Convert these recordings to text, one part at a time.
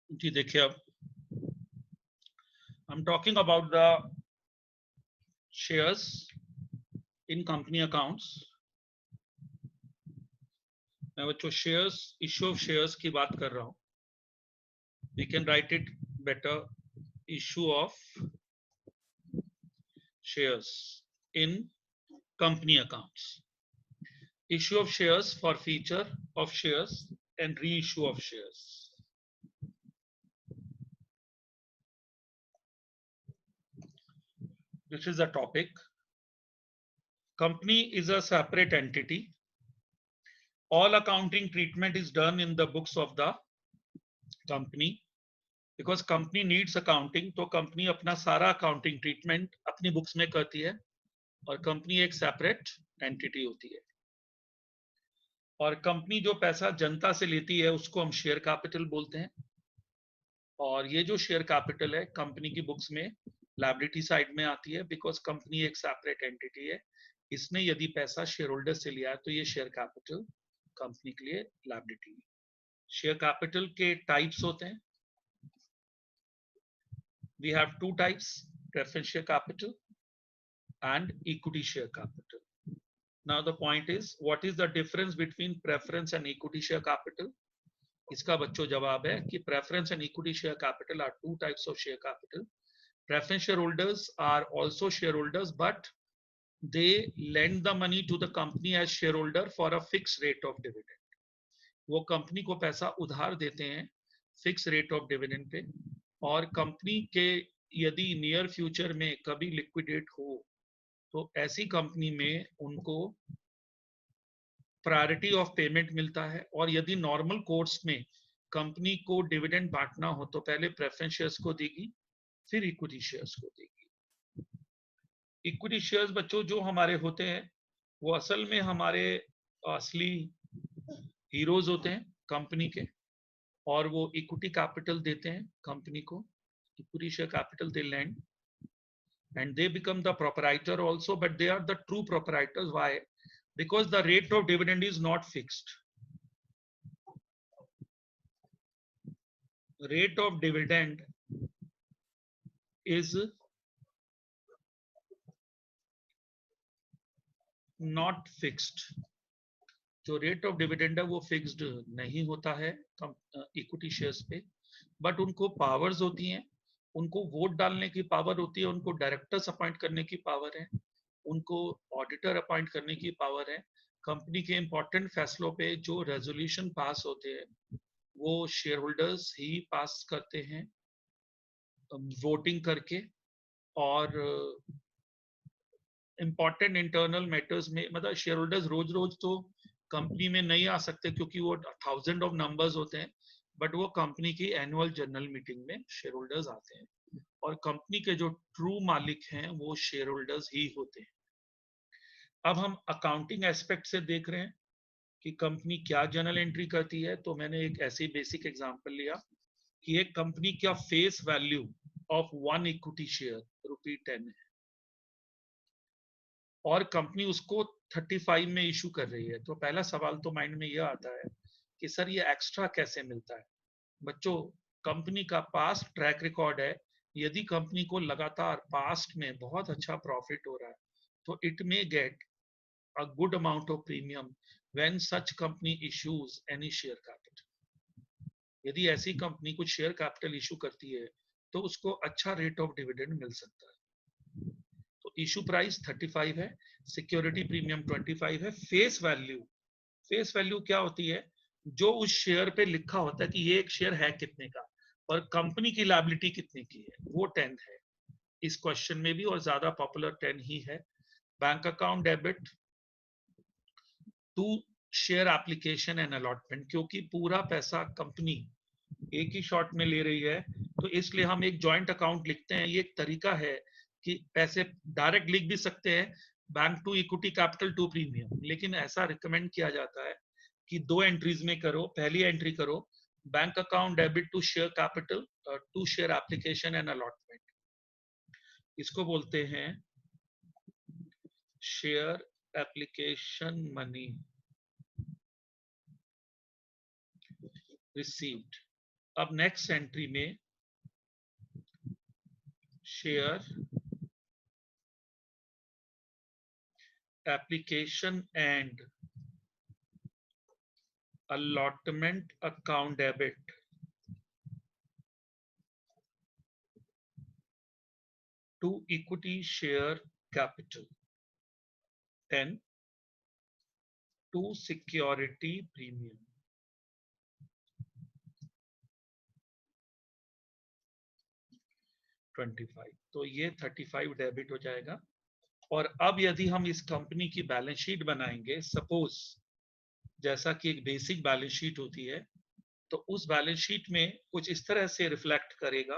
जी देखिए, अब I'm talking about the shares in company accounts. मैं बच्चों शेयर्स, इश्यू ऑफ शेयर्स की बात कर रहा हूं. We can write it better, issue of shares in company accounts. Issue of shares for feature of shares and reissue of shares. This is the topic. Company is a separate entity. All accounting treatment is done in the books of the company. Because company needs accounting, तो company अपना सारा accounting treatment अपनी books में करती है, और company एक separate entity होती है. और कंपनी जो पैसा जनता से लेती है उसको हम शेयर कैपिटल बोलते हैं. और ये जो शेयर कैपिटल है कंपनी की बुक्स में लायबिलिटी साइड में आती है, बिकॉज कंपनी एक सेपरेट एंटिटी है. इसने यदि पैसा शेयर होल्डर से लिया है तो ये शेयर कैपिटल कंपनी के लिए लायबिलिटी है. शेयर कैपिटल के टाइप्स होते हैं. We have two types: preference share capital and equity share capital. Now the point is, what is the difference between preference and equity share capital? इसका बच्चों जवाब है कि preference and equity share capital are two types of share capital. Preference shareholders are also shareholders, but they lend the money to the company as shareholder for a fixed rate of dividend. वो company को पैसा उधार देते हैं fix rate of dividend pay, और company के यदि near future में कभी लिक्विडेट हो तो ऐसी कंपनी में उनको प्रायोरिटी ऑफ पेमेंट मिलता है. और यदि नॉर्मल कोर्स में कंपनी को डिविडेंड बांटना हो तो पहले प्रेफरेंस शेयर्स को देगी, फिर इक्विटी शेयर्स को देगी. इक्विटी शेयर्स बच्चों जो हमारे होते हैं वो असल में हमारे असली हीरोज होते हैं कंपनी के, और वो इक्विटी कैपिटल देते हैं कंपनी को. Equity share capital they land and they become the proprietor also, but they are the true proprietors. Why? Because the rate of dividend is not fixed. Rate of dividend is not fixed. जो rate of dividend है वो fixed नहीं होता है equity shares पे, but उनको powers होती हैं. उनको वोट डालने की पावर होती है, उनको डायरेक्टर्स अपॉइंट करने की पावर है, उनको ऑडिटर अपॉइंट करने की पावर है. कंपनी के इंपॉर्टेंट फैसलों पे जो रेजोल्यूशन पास होते हैं वो शेयर होल्डर्स ही पास करते हैं वोटिंग करके. और इंपॉर्टेंट इंटरनल मैटर्स में मतलब शेयर होल्डर्स रोज रोज तो कंपनी में नहीं आ सकते क्योंकि वो 1000 ऑफ नंबर्स होते हैं, बट वो कंपनी की एनुअल जनरल मीटिंग में शेयर होल्डर्स आते हैं. और कंपनी के जो ट्रू मालिक हैं वो शेयर होल्डर्स ही होते हैं. अब हम अकाउंटिंग एस्पेक्ट से देख रहे हैं कि कंपनी क्या जर्नल एंट्री करती है. तो मैंने एक ऐसी बेसिक एग्जांपल लिया कि एक कंपनी का face value of one equity share ₹10 है, और कंपनी उसको 35 में इशू कर रही है. तो पहला सवाल तो माइंड में यह आता है कि सर ये एक्स्ट्रा कैसे मिलता है. बच्चों, कंपनी का पास्ट ट्रैक रिकॉर्ड है. यदि कंपनी को लगातार पास्ट में बहुत अच्छा प्रॉफिट हो रहा है तो it may gate a good amount of premium when such company issues any share capital. यदि ऐसी कंपनी कुछ शेयर कैपिटल इशू करती है तो उसको अच्छा रेट ऑफ डिविडेंड मिल सकता है. तो इशू प्राइस 35 है, सिक्योरिटी प्रीमियम 25 है. फेस वैल्यू क्या होती है? जो उस शेयर पे लिखा होता है कि ये एक शेयर है कितने का और कंपनी की लायबिलिटी कितने की है, वो 10 है. इस क्वेश्चन में भी और ज्यादा पॉपुलर 10 ही है. Bank account debit to share application and allotment, क्योंकि पूरा पैसा कंपनी एक ही शॉट में ले रही है तो इसलिए हम एक जॉइंट अकाउंट लिखते हैं. ये एक तरीका है कि पैसे डायरेक्ट लिख भी सकते हैं bank to equity capital to premium, लेकिन ऐसा रिकमेंड किया जाता है कि दो एंट्रीज में करो. पहली एंट्री करो bank account debit to share capital to share application and allotment. इसको बोलते हैं शेयर एप्लीकेशन मनी received. अब नेक्स्ट एंट्री में share application and allotment account debit to equity share capital 10 to security premium 25। तो ये 35 debit हो जाएगा। और अब यदि हम इस कंपनी की बैलेंस शीट बनाएंगे, सपोज जैसा कि एक बेसिक बैलेंस शीट होती है, तो उस बैलेंस शीट में कुछ इस तरह से रिफ्लेक्ट करेगा।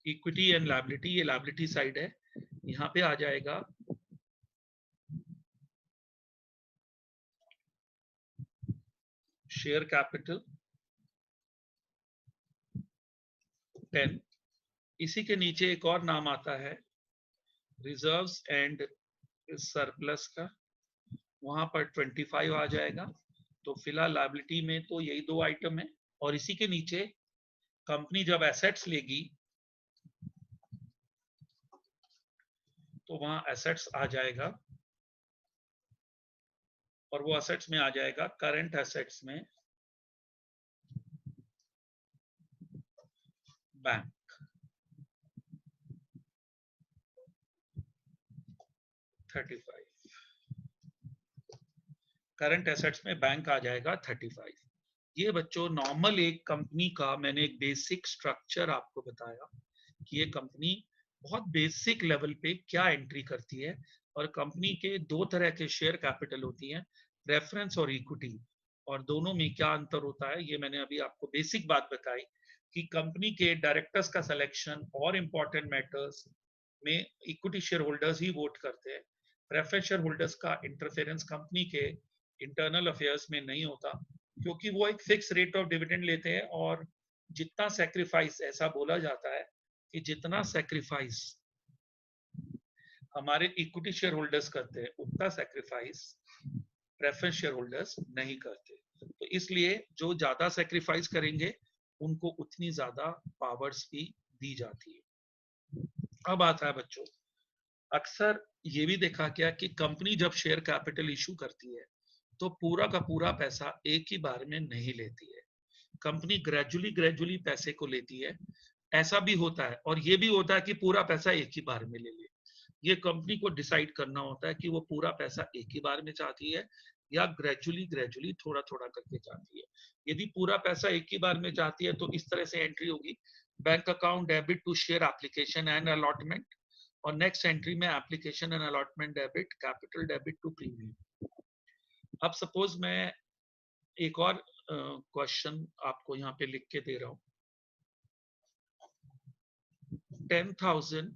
इक्विटी एंड लायबिलिटी, ये लायबिलिटी साइड है, यहां पे आ जाएगा शेयर कैपिटल 10, इसी के नीचे एक और नाम आता है रिजर्व्स एंड सरप्लस का, वहां पर 25 आ जाएगा। तो फिलहाल लायबिलिटी में तो यही दो आइटम है। और इसी के नीचे कंपनी जब एसेट्स लेगी तो वहां एसेट्स आ जाएगा, और वो एसेट्स में आ जाएगा करंट एसेट्स में बैंक 35, करंट एसेट्स में बैंक आ जाएगा 35। ये बच्चों नॉर्मल एक कंपनी का मैंने एक बेसिक स्ट्रक्चर आपको बताया कि ये कंपनी बहुत बेसिक लेवल पे क्या एंट्री करती है। और कंपनी के दो तरह के शेयर कैपिटल होती हैं, रेफरेंस और इक्विटी, और दोनों में क्या अंतर होता है ये मैंने अभी आपको बेसिक बात बताई कि कंपनी के डायरेक्टर्स का सिलेक्शन और इंपॉर्टेंट मैटर्स में इक्विटी शेयर होल्डर्स ही वोट करते हैं। प्रेफरेंस शेयर होल्डर्स का इंटरफेरेंस कंपनी के इंटरनल अफेयर्स में नहीं होता, क्योंकि वो एक फिक्स रेट ऑफ डिविडेंड लेते हैं, और जितना सेक्रीफाइस, ऐसा बोला जाता है कि जितना सेक्रीफाइस हमारे इक्विटी शेयर होल्डर्स करते हैं उतना सेक्रीफाइस प्रेफरेंस शेयर होल्डर्स नहीं करते। तो इसलिए जो ज्यादा सेक्रीफाइस करेंगे उनको उतनी ज्यादा पावर्स भी दी जाती है। अब आता है बच्चों, अक्सर ये भी देखा गया कि कंपनी जब शेयर कैपिटल इशू करती है तो पूरा का पूरा पैसा एक ही बार में नहीं लेती है। कंपनी ग्रेजुअली ग्रेजुअली पैसे को लेती है। ऐसा भी होता है, और ये भी होता है कि पूरा पैसा एक ही बार में ले ले। ये कंपनी को डिसाइड करना होता है कि वो पूरा पैसा एक ही बार में चाहती है या ग्रेजुअली ग्रेजुअली थोड़ा थोड़ा करके चाहती है। यदि पूरा पैसा एक ही बार में चाहती है तो इस तरह से एंट्री होगी, bank account debit to share application and allotment, और नेक्स्ट एंट्री में application and allotment debit, capital debit to premium. अब सपोज मैं एक और क्वेश्चन आपको यहाँ पे लिख के दे रहा हूँ। 10,000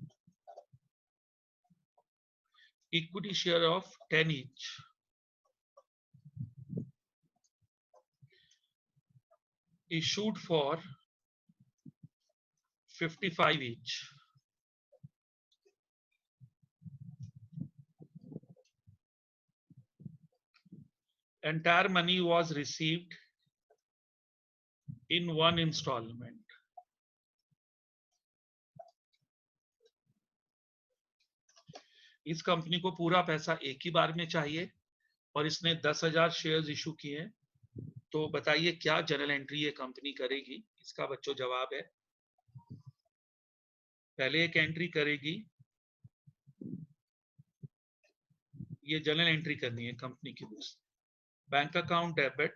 equity share of 10 each issued for 55 each. Entire money was received in one installment. इस कंपनी को पूरा पैसा एक ही बार में चाहिए और इसने 10,000 शेयर्स इशू किए हैं। तो बताइए क्या जनरल एंट्री ये कंपनी करेगी? इसका बच्चों जवाब है, पहले एक एंट्री करेगी, ये जनरल एंट्री करनी है कंपनी की books, bank account debit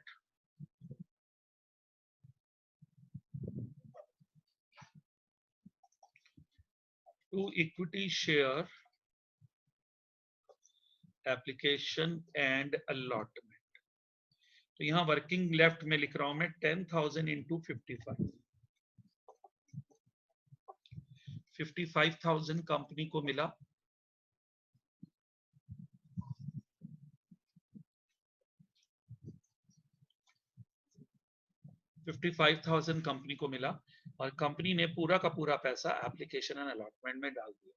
to equity share application and allotment. तो यहां वर्किंग लेफ्ट में लिख रहा हूं मैं 10,000 इंटू 55,000 कंपनी को मिला। $55,000 कंपनी को मिला और कंपनी ने पूरा का पूरा पैसा एप्लीकेशन एंड अलॉटमेंट में डाल दिया।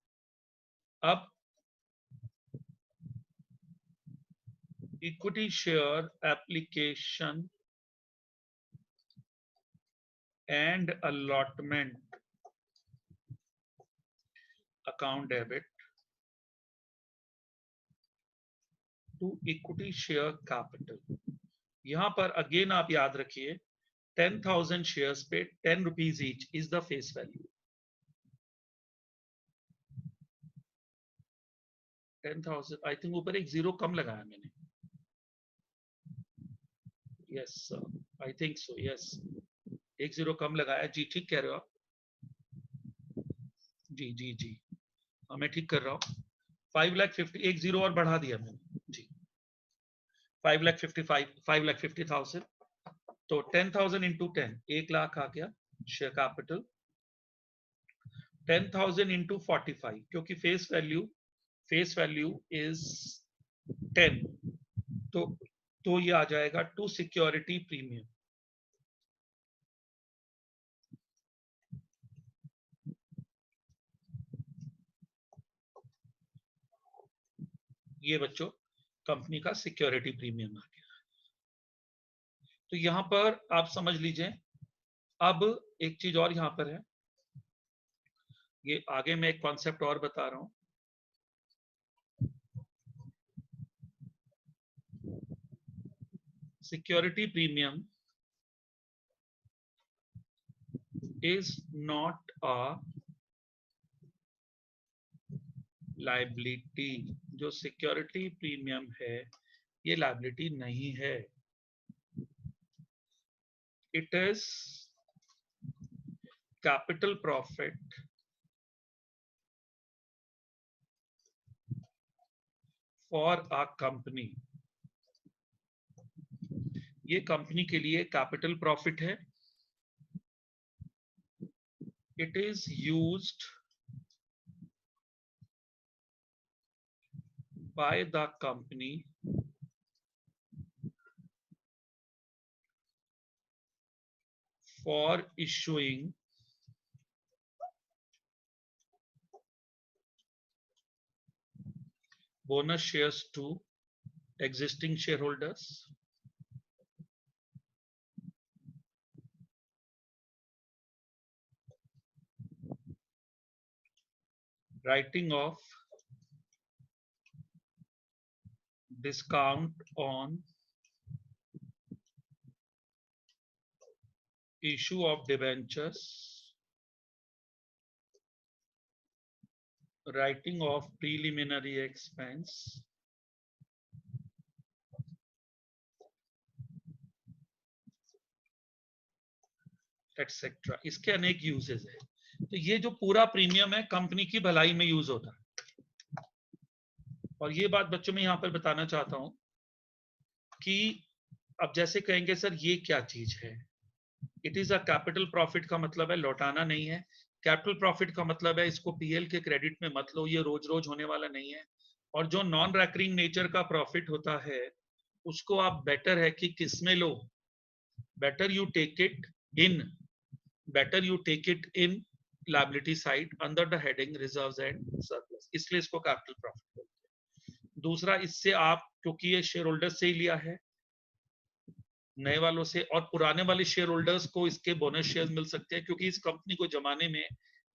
अब equity share application and allotment account debit to equity share capital. यहां पर अगेन आप याद रखिए 10,000 शेयर्स पे 10 rupees each is the face value. 10,000 I think ऊपर एक जीरो कम लगाया मैंने। Yes I think so, yes एक जीरो कम लगाया जी, ठीक कह रहे हो आप जी जी जी, हाँ मैं ठीक कर रहा हूँ। 5,50,000 एक जीरो और बढ़ा दिया मैंने जी, 5,50,000 तो 10,000 इंटू 10 1,00,000 आ गया शेयर कैपिटल। 10,000 इंटू 45 क्योंकि फेस वैल्यू इज 10 तो ये आ जाएगा टू सिक्योरिटी प्रीमियम। ये बच्चों कंपनी का सिक्योरिटी प्रीमियम आ गया। तो यहां पर आप समझ लीजिए। अब एक चीज और यहां पर है, ये आगे मैं एक कॉन्सेप्ट और बता रहा हूं। Security premium is not a liability. जो सिक्योरिटी प्रीमियम है ये लायबिलिटी नहीं है, it is capital profit for a company. ये कंपनी के लिए कैपिटल प्रॉफिट है। It is used by the company for issuing bonus shares to existing shareholders, writing off discount on issue of debentures, writing off preliminary expense, etcetera. इसके अनेक uses है। तो ये जो पूरा प्रीमियम है कंपनी की भलाई में यूज होता है। और ये बात बच्चों में यहां पर बताना चाहता हूं कि अब जैसे कहेंगे सर ये क्या चीज है, it is a capital profit का मतलब है लौटाना नहीं है। कैपिटल प्रॉफिट का मतलब है इसको पीएल के क्रेडिट में मत लो, ये रोज रोज होने वाला नहीं है। और जो नॉन रैकरिंग नेचर का प्रॉफिट होता है उसको आप बेटर है कि किस में लो, better you take it in liability side under the heading reserves and surplus, इसलिए इसको कैपिटल प्रॉफिट बोलते हैं। दूसरा, इससे आप क्योंकि ये शेयर होल्डर से ही लिया है, नए वालों से और पुराने वाले शेयर होल्डर्स को इसके बोनस शेयर मिल सकते हैं, क्योंकि इस कंपनी को जमाने में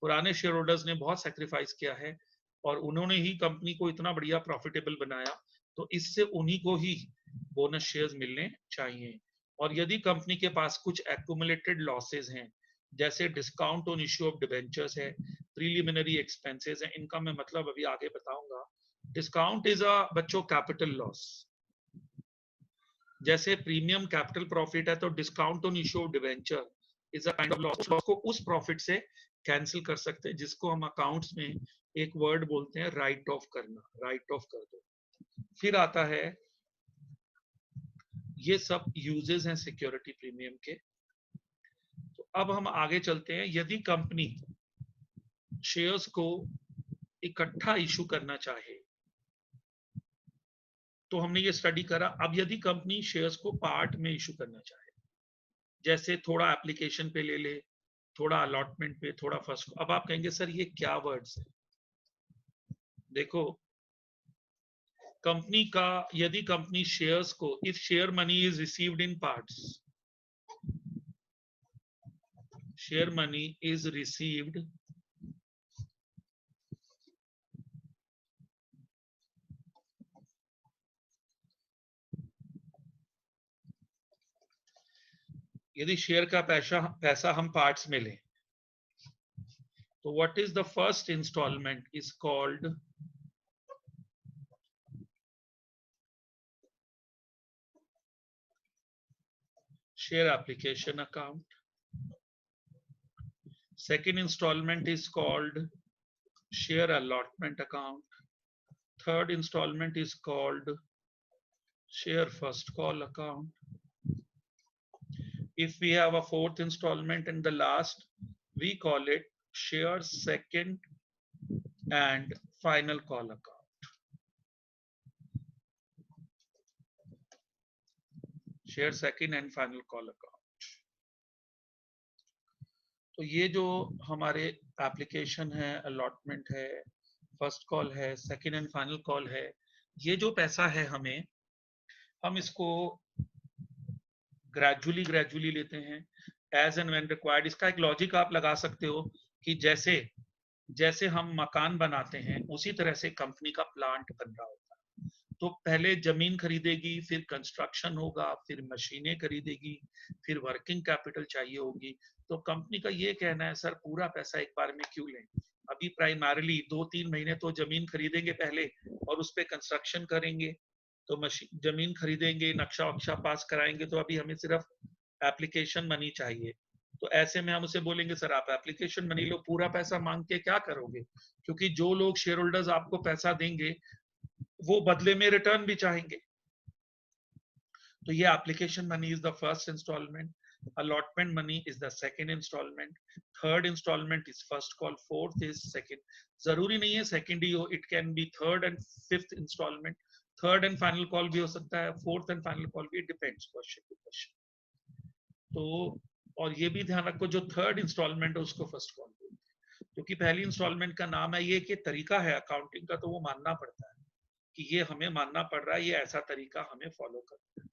पुराने शेयर होल्डर्स ने बहुत सैक्रिफाइस किया है और उन्होंने ही कंपनी को इतना बढ़िया प्रॉफिटेबल बनाया, तो इससे उन्हीं को ही बोनस शेयर्स मिलने चाहिए। और यदि कंपनी के पास कुछ एक्यूमुलेटेड लॉसेज हैं, जैसे discount on issue of debentures है, प्रीलिमिनरी एक्सपेंसेस है, इनका मैं मतलब अभी आगे बताऊंगा। डिस्काउंट इज अ बच्चों कैपिटल लॉस। जैसे प्रीमियम कैपिटल प्रॉफिट है तो discount on issue of debenture is a kind of loss. Loss को उस प्रॉफिट से कैंसिल कर सकते हैं, जिसको हम अकाउंट्स में एक वर्ड बोलते हैं राइट ऑफ करना, राइट ऑफ कर दो। फिर आता है, ये सब यूजेस हैं सिक्योरिटी प्रीमियम के। तो अब हम आगे चलते हैं। यदि कंपनी शेयर्स को इकट्ठा इशू करना चाहे तो हमने ये स्टडी करा। अब यदि कंपनी शेयर्स को पार्ट में इशू करना चाहे, जैसे थोड़ा एप्लीकेशन पे ले ले, थोड़ा अलॉटमेंट पे, थोड़ा फर्स्ट, अब आप कहेंगे सर ये क्या वर्ड्स है। देखो कंपनी का, यदि कंपनी शेयर्स को, if share money is received in parts, share money is received यदि शेयर का पैसा हम पार्ट्स में लें, तो what is the first installment is called share application account. Second installment is called share allotment account. Third installment is called share first call account. If we have a fourth installment and the last, we call it share second and final call account. Share second and final call account. तो ये जो हमारे application है, allotment है, first call है, second and final call है, ये जो पैसा है हम इसको ग्रेजुअली लेते हैं, एज एंड व्हेन रिक्वायर्ड. इसका एक लॉजिक आप लगा सकते हो कि जैसे जैसे हम मकान बनाते हैं उसी तरह से कंपनी का प्लांट बन रहा होता है. तो पहले जमीन खरीदेगी, फिर कंस्ट्रक्शन होगा, फिर मशीनें खरीदेगी, फिर वर्किंग कैपिटल चाहिए होगी. तो कंपनी का ये कहना है, सर पूरा पैसा एक बार में क्यों लें, अभी प्राइमरली 2-3 महीने तो जमीन खरीदेंगे पहले और उस पर कंस्ट्रक्शन करेंगे, तो मशीन जमीन खरीदेंगे, नक्शा वक्शा पास कराएंगे, तो अभी हमें सिर्फ एप्लीकेशन मनी चाहिए. तो ऐसे में हम उसे बोलेंगे, सर आप एप्लीकेशन मनी लो, पूरा पैसा मांग के क्या करोगे, क्योंकि जो लोग शेयर होल्डर्स आपको पैसा देंगे वो बदले में रिटर्न भी चाहेंगे. तो ये application money is the first installment, allotment money is the second installment, third installment is first call, fourth is second. जरूरी नहीं है सेकंड ही हो, it can be third and fifth installment, third and final call भी हो सकता है, fourth and final call भी, depends question to question. तो और ये भी ध्यान रखो, जो थर्ड इंस्टॉलमेंट है उसको फर्स्ट कॉल बोलते हैं, क्योंकि पहली इंस्टॉलमेंट का नाम है, ये कि तरीका है अकाउंटिंग का, तो वो मानना पड़ता है कि ये हमें मानना पड़ रहा है, ये ऐसा तरीका हमें फॉलो करना है.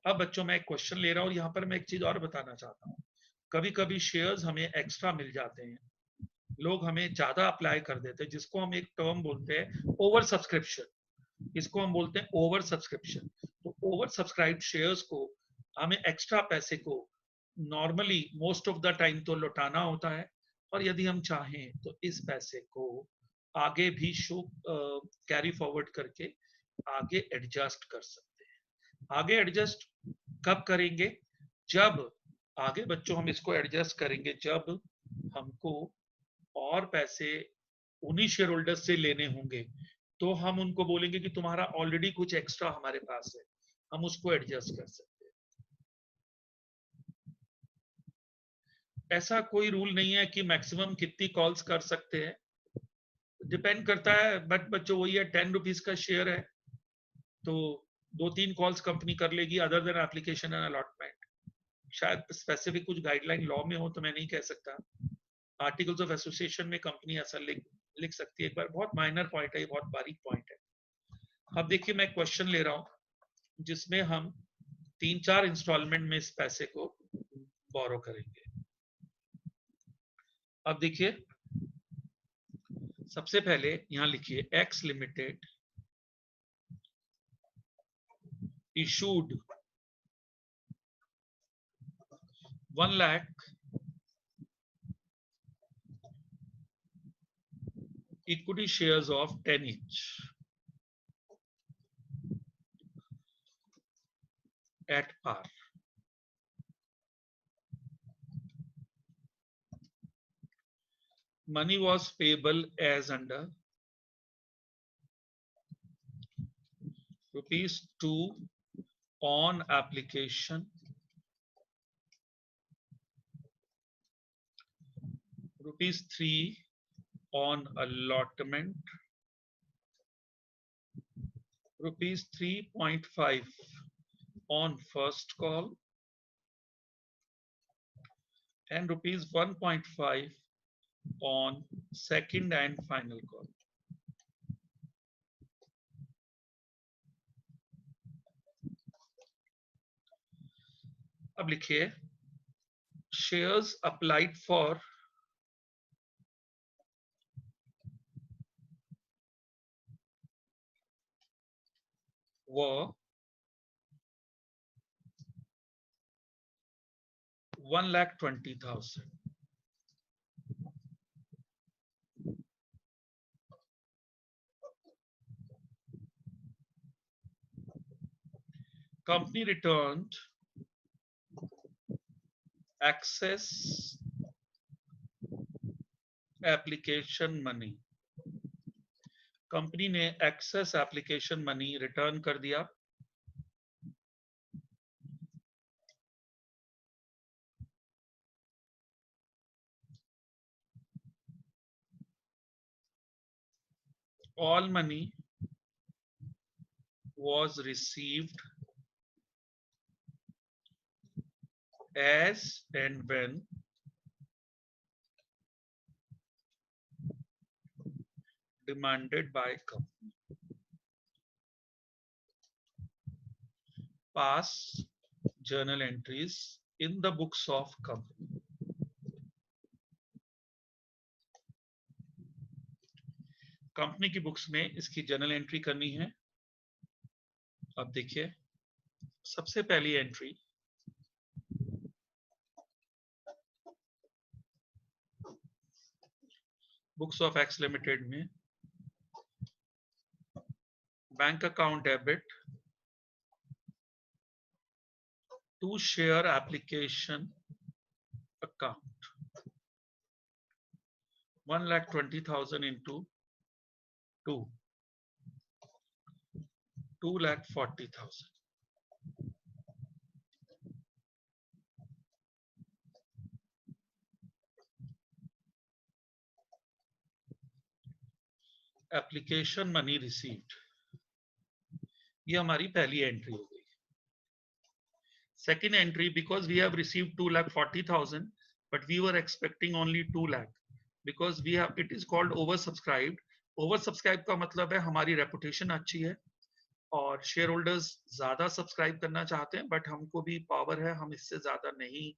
अब बच्चों मैं एक क्वेश्चन ले रहा हूँ, यहाँ पर मैं एक चीज और बताना चाहता हूँ. कभी कभी शेयर्स हमें एक्स्ट्रा मिल जाते हैं, लोग हमें ज्यादा अप्लाई कर देते हैं, जिसको हम एक टर्म बोलते हैं ओवर सब्सक्रिप्शन. इसको हम बोलते हैं ओवर सब्सक्रिप्शन. तो ओवर सब्सक्राइब शेयर्स को हमें एक्स्ट्रा पैसे को normally most of the time तो लौटाना होता है, और यदि हम चाहें तो इस पैसे को आगे भी शो कैरी फॉरवर्ड करके आगे एडजस्ट कर सकते हैं. आगे एडजस्ट कब करेंगे, जब आगे बच्चों हम इसको एडजस्ट करेंगे जब हमको और पैसे उन्हीं शेयर होल्डर्स से लेने होंगे, तो हम उनको बोलेंगे कि तुम्हारा ऑलरेडी कुछ एक्स्ट्रा हमारे पास है, हम उसको एडजस्ट कर सकते हैं. ऐसा कोई रूल नहीं है कि मैक्सिमम कितनी कॉल्स कर सकते हैं, डिपेंड करता है. बट बच्चों वही है, 10 रुपीज का शेयर है तो 2-3 कॉल्स कंपनी कर लेगी, other than application and allotment. शायद स्पेसिफिक कुछ गाइडलाइन लॉ में हो तो मैं नहीं कह सकता, आर्टिकल्स ऑफ एसोसिएशन में कंपनी ऐसा लिख सकती है. एक बार बहुत माइनर पॉइंट है, ये बहुत बारीक पॉइंट है. अब देखिए मैं क्वेश्चन ले रहा हूं जिसमें हम 3-4 इंस्टॉलमेंट में इस पैसे को बोरो करेंगे. अब देखिए सबसे पहले यहां लिखिए, x limited issued 1 lakh equity shares of 10 each at par. Money was payable as under ₹2 on application, ₹3 on allotment, ₹3.5 on first call, and ₹1.5 on second and final call. अब लिखिए shares applied for were 1,20,000. Company returned excess application money. Company ने excess application money return कर दिया all money was received as and when demanded by company. Pass journal entries in the books of company. Company की books में इसकी journal entry करनी है। अब देखिए सबसे पहली entry books of X limited में bank account debit to share application account 1,20,000 into 2,40,000. Application money received, ये हमारी पहली एंट्री हो गई। Second entry because we have received 2,40,000 but we were expecting only 2 lakh because we have it is called oversubscribed. Oversubscribed का मतलब है हमारी reputation अच्छी है और शेयर होल्डर्स ज्यादा सब्सक्राइब करना चाहते हैं बट हमको भी पावर है, हम इससे ज्यादा नहीं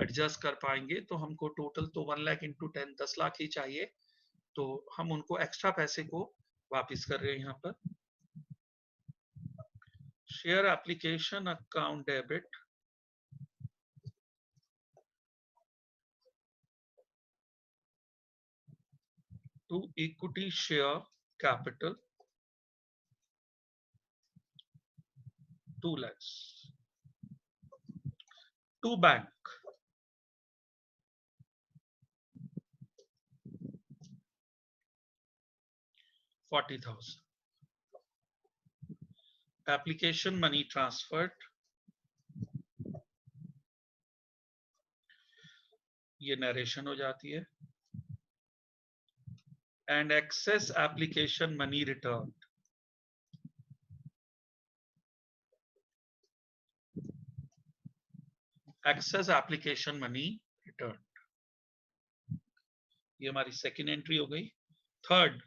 एडजस्ट कर पाएंगे, तो हमको टोटल तो 1 लाख इंटू 10 10 लाख ही चाहिए, तो हम उनको एक्स्ट्रा पैसे को वापस कर रहे हैं यहाँ पर। Share application account debit to equity share capital 2 lakhs to bank 40,000 application money transferred, ये नरेशन हो जाती है, and excess application money returned, excess application money returned, ये हमारी सेकेंड एंट्री हो गई। थर्ड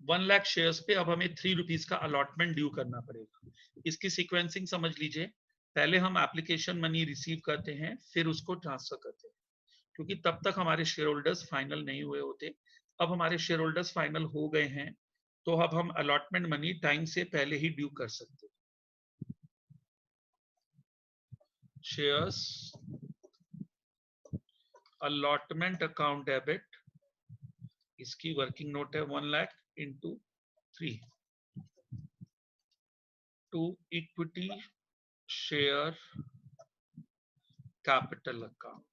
1 लाख शेयर्स पे अब हमें 3 रुपीज का अलॉटमेंट ड्यू करना पड़ेगा। इसकी सीक्वेंसिंग समझ लीजिए, पहले हम एप्लीकेशन मनी रिसीव करते हैं फिर उसको ट्रांसफर करते हैं, क्योंकि तब तक हमारे शेयर होल्डर्स फाइनल नहीं हुए होते। अब हमारे शेयर होल्डर्स फाइनल हो गए हैं तो अब हम अलॉटमेंट मनी टाइम से पहले ही ड्यू कर सकते हैं। शेयर्स अलॉटमेंट अकाउंट डेबिट, इसकी वर्किंग नोट है 1 lakh into 3 to equity share capital account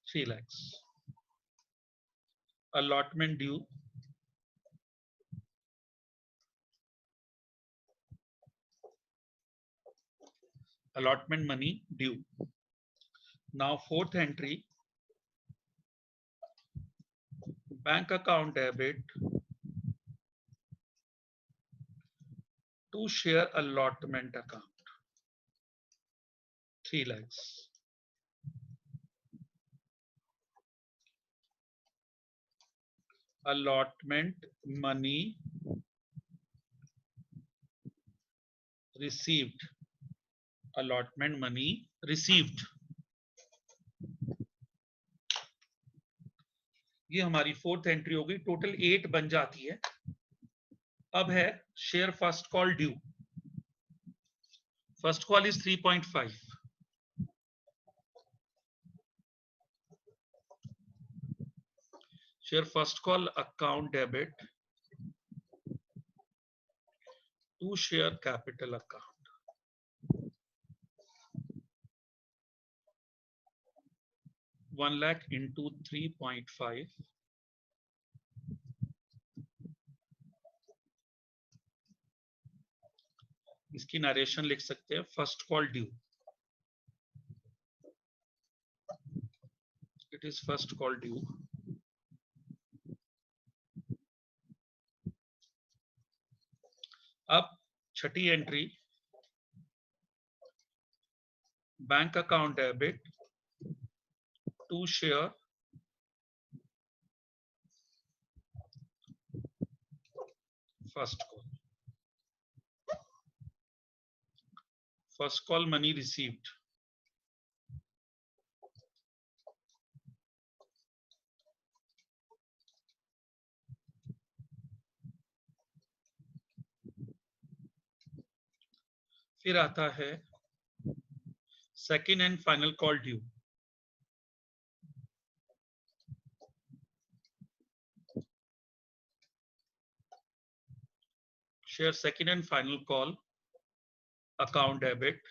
3 lakhs allotment due allotment money due. Now fourth entry bank account debit to share allotment account 3 lakhs allotment money received, allotment money received, ये हमारी fourth entry हो गई। Total 8 बन जाती है। अब है share first call due. First call is 3.5। Share first call account debit to share capital account. $1 lakh into 3.5, इसकी नरेशन लिख सकते हैं first call due. It is first call due. अब छठी entry, bank account debit to share first call, first call money received. फिर आता है second and final call due. Share second and final call account debit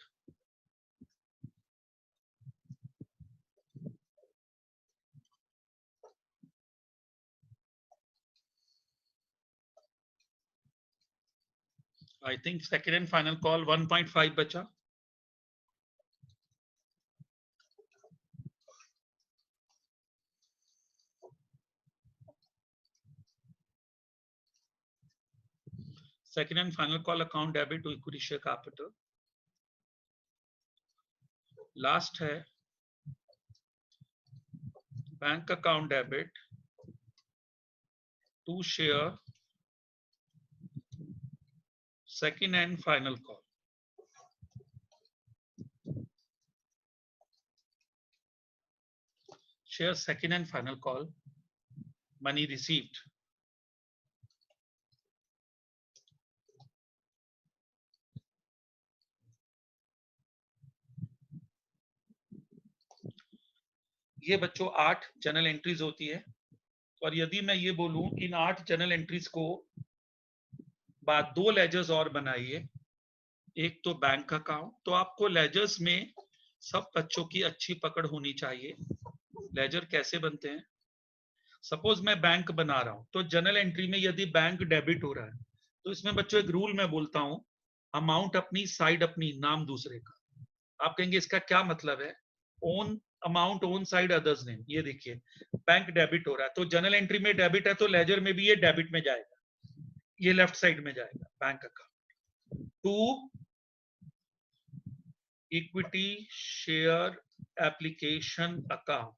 I think second and final call 1.5 बचा। Second and final call account debit to equity share capital. Last है bank account debit to share second and final call. Share second and final call money received. ये बच्चों 8 journal entries होती है। और यदि मैं ये बोलूं इन 8 जर्नल एंट्रीज को बाद 2 लेजर्स और बनाइए, एक तो बैंक अकाउंट, तो आपको लेजर्स में सब बच्चों की अच्छी पकड़ होनी चाहिए। लेजर कैसे बनते हैं? सपोज मैं बैंक बना रहा हूं, तो जर्नल एंट्री में यदि बैंक डेबिट हो रहा है तो इसमें बच्चों एक रूल मैं बोलता हूं, अमाउंट अपनी, साइड अपनी, नाम दूसरे का। आप कहेंगे इसका क्या मतलब है? Own amount own side others name. ये देखिए बैंक डेबिट हो रहा है तो जर्नल एंट्री में डेबिट है तो लेजर में भी ये डेबिट में जाएगा, ये लेफ्ट साइड में जाएगा bank account. To equity share application account,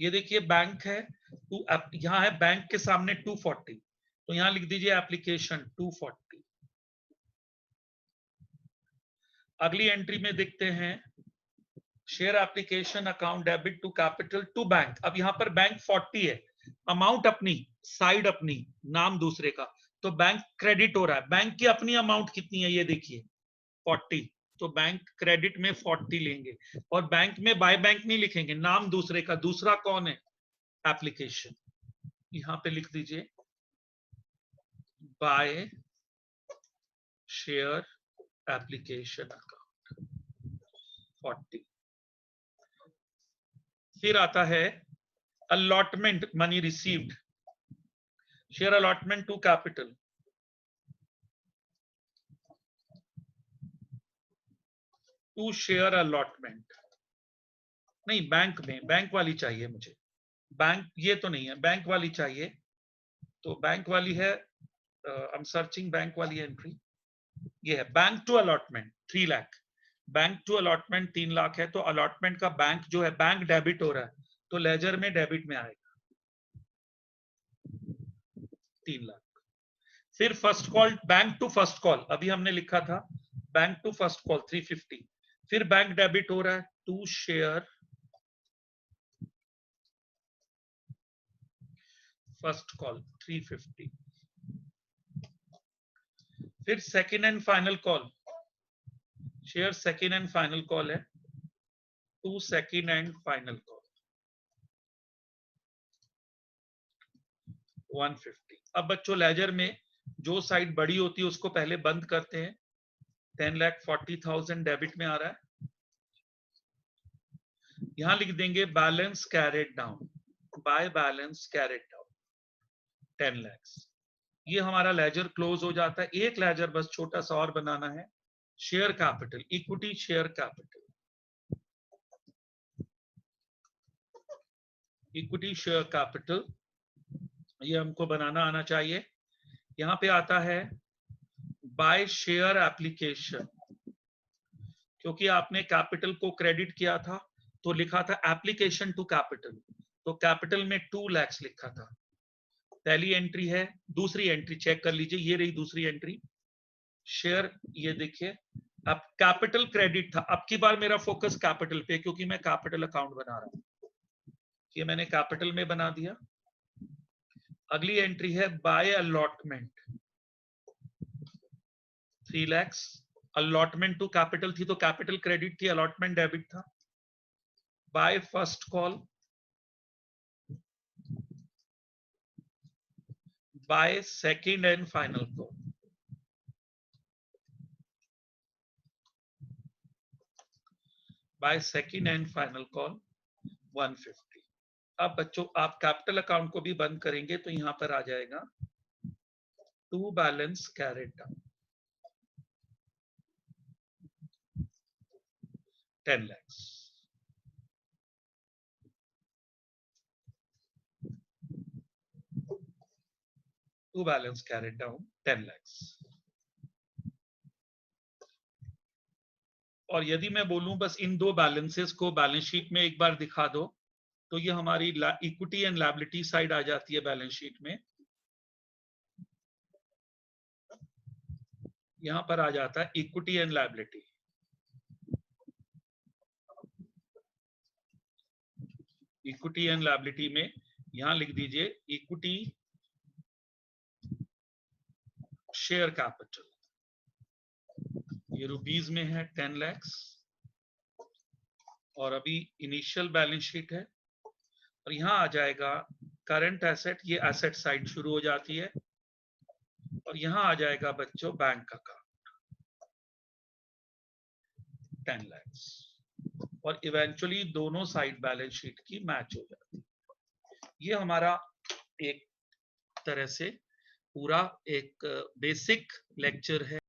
ये देखिए बैंक है टू, यहां है बैंक के सामने 240, तो यहां लिख दीजिए एप्लीकेशन 240। अगली एंट्री में देखते हैं share application account debit to capital to bank. अब यहां पर बैंक 40 है, अमाउंट अपनी, साइड अपनी, नाम दूसरे का, तो बैंक क्रेडिट हो रहा है। बैंक की अपनी अमाउंट कितनी है ये देखिए 40, तो बैंक क्रेडिट में 40 लेंगे। और बैंक में बाय बैंक नहीं लिखेंगे, नाम दूसरे का, दूसरा कौन है? एप्लीकेशन। यहां पे लिख दीजिए बाय शेयर एप्लीकेशन अकाउंट 40। फिर आता है allotment money received, share allotment to capital to share allotment. नहीं, बैंक में, बैंक वाली चाहिए मुझे, बैंक ये तो नहीं है, बैंक वाली चाहिए। तो बैंक वाली है, आई एम सर्चिंग बैंक वाली एंट्री, ये है bank to allotment 3 lakh. Bank to allotment 3 lakh है, तो अलॉटमेंट का बैंक जो है, बैंक डेबिट हो रहा है तो लेजर में डेबिट में आएगा 3 लाख। फिर first call, bank to first call, अभी हमने लिखा था बैंक टू फर्स्ट कॉल 350, फिर बैंक डेबिट हो रहा है टू शेयर फर्स्ट कॉल 350, फिर second and final call, share second and final call है two second and final call 150। अब बच्चों लेजर में जो साइड बड़ी होती है उसको पहले बंद करते हैं। 10,40,000 डेबिट में आ रहा है, यहां लिख देंगे balance carried down, by balance carried down 10 lakh. ये हमारा लेजर क्लोज हो जाता है। एक लेजर बस छोटा सा और बनाना है, share capital, equity share capital, equity share capital, ये हमको बनाना आना चाहिए। यहां पे आता है बाय शेयर एप्लीकेशन, क्योंकि आपने कैपिटल को क्रेडिट किया था तो लिखा था एप्लीकेशन टू कैपिटल, तो कैपिटल में 2 लाख लिखा था। पहली एंट्री है, दूसरी एंट्री चेक कर लीजिए, ये रही दूसरी एंट्री, शेयर, ये देखिए अब कैपिटल क्रेडिट था। अब की बार मेरा फोकस कैपिटल पे, क्योंकि मैं कैपिटल अकाउंट बना रहा हूं, ये मैंने कैपिटल में बना दिया। अगली एंट्री है by allotment 3 lakh, allotment to capital थी तो कैपिटल क्रेडिट थी, अलॉटमेंट डेबिट था। By first call, by second and final call, by second and final call 150। अब बच्चों आप कैपिटल अकाउंट को भी बंद करेंगे तो यहां पर आ जाएगा to balance carried down 10 lakhs। To balance carried down 10 lakhs। और यदि मैं बोलूं बस इन दो बैलेंसेस को बैलेंस शीट में एक बार दिखा दो, तो ये हमारी इक्विटी एंड लायबिलिटी साइड आ जाती है बैलेंस शीट में। यहां पर आ जाता है equity and liability, equity and liability में यहां लिख दीजिए इक्विटी शेयर कैपिटल, ये रुपीस में है 10 lakhs, और अभी इनिशियल बैलेंस शीट है। और यहां आ जाएगा करंट एसेट, ये एसेट साइड शुरू हो जाती है, और यहां आ जाएगा बच्चों बैंक अकाउंट 10 lakhs, और इवेंचुअली दोनों साइड बैलेंस शीट की मैच हो जाती है। ये हमारा एक तरह से पूरा एक बेसिक लेक्चर है।